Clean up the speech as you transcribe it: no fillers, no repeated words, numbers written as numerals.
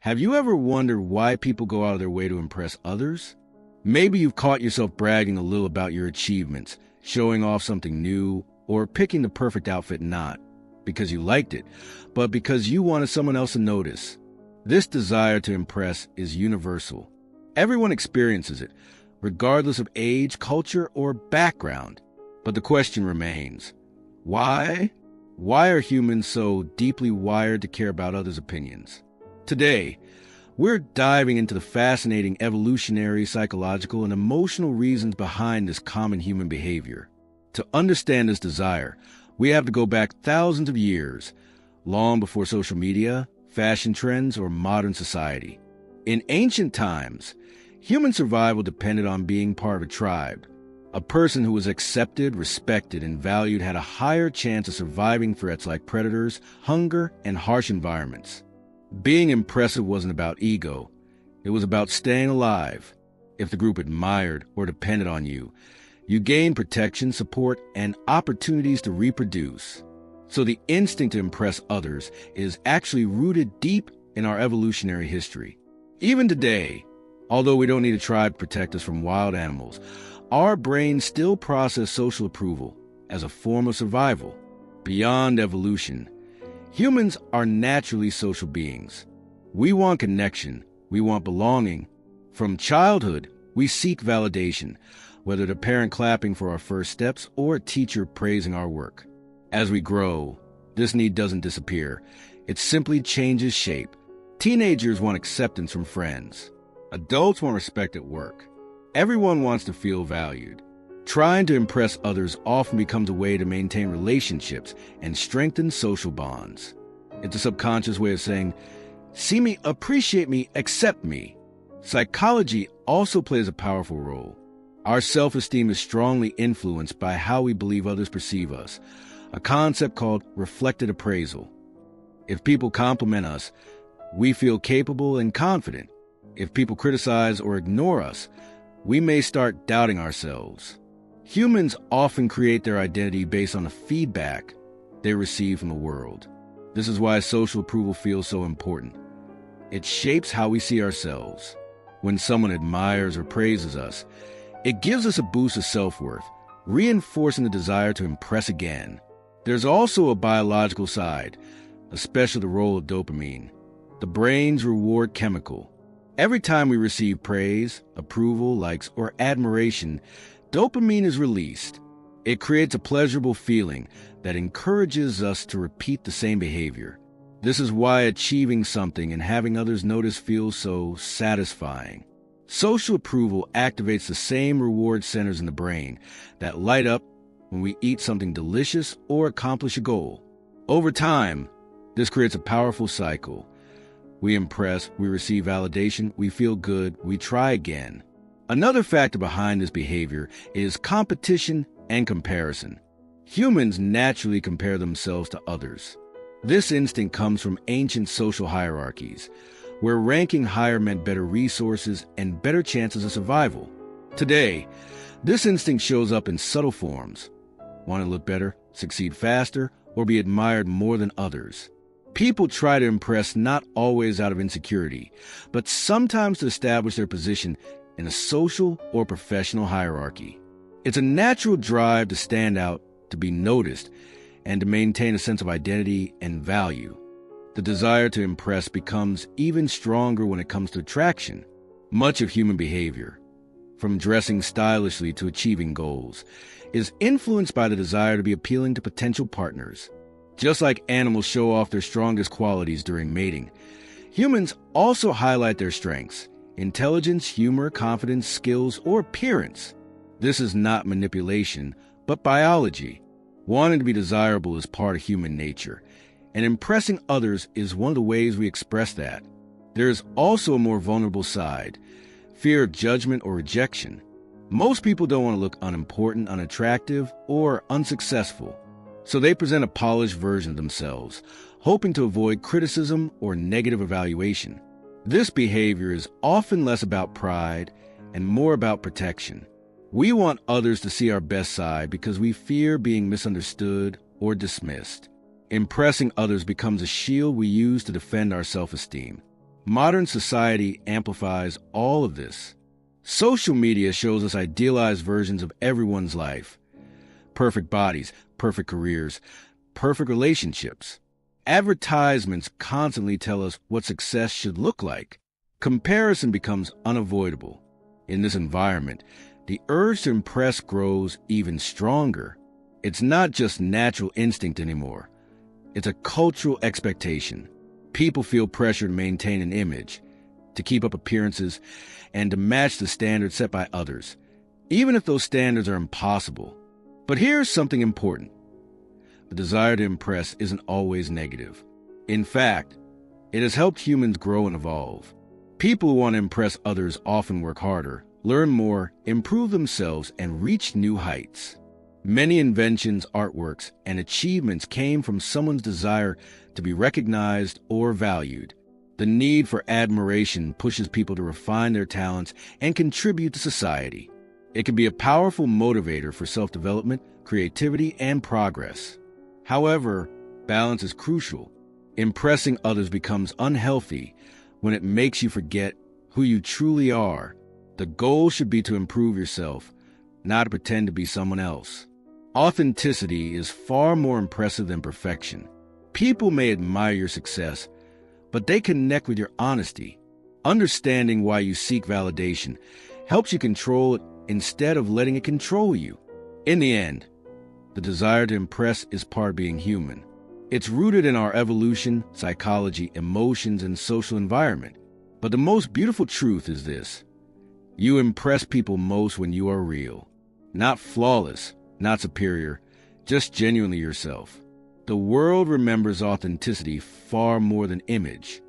Have you ever wondered why people go out of their way to impress others? Maybe you've caught yourself bragging a little about your achievements, showing off something new, or picking the perfect outfit not because you liked it, but because you wanted someone else to notice. This desire to impress is universal. Everyone experiences it, regardless of age, culture, or background. But the question remains, why? Why are humans so deeply wired to care about others' opinions? Today, we're diving into the fascinating evolutionary, psychological, and emotional reasons behind this common human behavior. To understand this desire, we have to go back thousands of years, long before social media, fashion trends, or modern society. In ancient times, human survival depended on being part of a tribe. A person who was accepted, respected, and valued had a higher chance of surviving threats like predators, hunger, and harsh environments. Being impressive wasn't about ego. It was about staying alive. If the group admired or depended on you, you gained protection, support, and opportunities to reproduce. So the instinct to impress others is actually rooted deep in our evolutionary history. Even today, although we don't need a tribe to protect us from wild animals, our brains still process social approval as a form of survival. Beyond evolution, humans are naturally social beings. We want connection. We want belonging. From childhood, we seek validation, whether the parent clapping for our first steps or a teacher praising our work. As we grow, this need doesn't disappear. It simply changes shape. Teenagers want acceptance from friends. Adults want respect at work. Everyone wants to feel valued. Trying to impress others often becomes a way to maintain relationships and strengthen social bonds. It's a subconscious way of saying, see me, appreciate me, accept me. Psychology also plays a powerful role. Our self-esteem is strongly influenced by how we believe others perceive us, a concept called reflected appraisal. If people compliment us, we feel capable and confident. If people criticize or ignore us, we may start doubting ourselves. Humans often create their identity based on the feedback they receive from the world. This is why social approval feels so important. It shapes how we see ourselves. When someone admires or praises us, it gives us a boost of self-worth, reinforcing the desire to impress again. There's also a biological side, especially the role of dopamine, the brain's reward chemical. Every time we receive praise, approval, likes, or admiration, dopamine is released. It creates a pleasurable feeling that encourages us to repeat the same behavior. This is why achieving something and having others notice feels so satisfying. Social approval activates the same reward centers in the brain that light up when we eat something delicious or accomplish a goal. Over time, this creates a powerful cycle. We impress, we receive validation, we feel good, we try again. Another factor behind this behavior is competition and comparison. Humans naturally compare themselves to others. This instinct comes from ancient social hierarchies, where ranking higher meant better resources and better chances of survival. Today, this instinct shows up in subtle forms. Want to look better, succeed faster, or be admired more than others. People try to impress not always out of insecurity, but sometimes to establish their position in a social or professional hierarchy. It's a natural drive to stand out, to be noticed, and to maintain a sense of identity and value. The desire to impress becomes even stronger when it comes to attraction. Much of human behavior, from dressing stylishly to achieving goals, is influenced by the desire to be appealing to potential partners. Just like animals show off their strongest qualities during mating, humans also highlight their strengths: intelligence, humor, confidence, skills, or appearance. This is not manipulation, but biology. Wanting to be desirable is part of human nature, and impressing others is one of the ways we express that. There is also a more vulnerable side: fear of judgment or rejection. Most people don't want to look unimportant, unattractive, or unsuccessful. So they present a polished version of themselves, hoping to avoid criticism or negative evaluation. This behavior is often less about pride and more about protection. We want others to see our best side because we fear being misunderstood or dismissed. Impressing others becomes a shield we use to defend our self-esteem. Modern society amplifies all of this. Social media shows us idealized versions of everyone's life. Perfect bodies, perfect careers, perfect relationships. Advertisements constantly tell us what success should look like. Comparison becomes unavoidable. In this environment, the urge to impress grows even stronger. It's not just natural instinct anymore. It's a cultural expectation. People feel pressure to maintain an image, to keep up appearances, and to match the standards set by others, even if those standards are impossible. But here's something important. The desire to impress isn't always negative. In fact, it has helped humans grow and evolve. People who want to impress others often work harder, learn more, improve themselves, and reach new heights. Many inventions, artworks, and achievements came from someone's desire to be recognized or valued. The need for admiration pushes people to refine their talents and contribute to society. It can be a powerful motivator for self-development, creativity, and progress. However, balance is crucial. Impressing others becomes unhealthy when it makes you forget who you truly are. The goal should be to improve yourself, not to pretend to be someone else. Authenticity is far more impressive than perfection. People may admire your success, but they connect with your honesty. Understanding why you seek validation helps you control it instead of letting it control you. In the end, the desire to impress is part of being human. It's rooted in our evolution, psychology, emotions, and social environment. But the most beautiful truth is this: you impress people most when you are real. Not flawless, not superior, just genuinely yourself. The world remembers authenticity far more than image.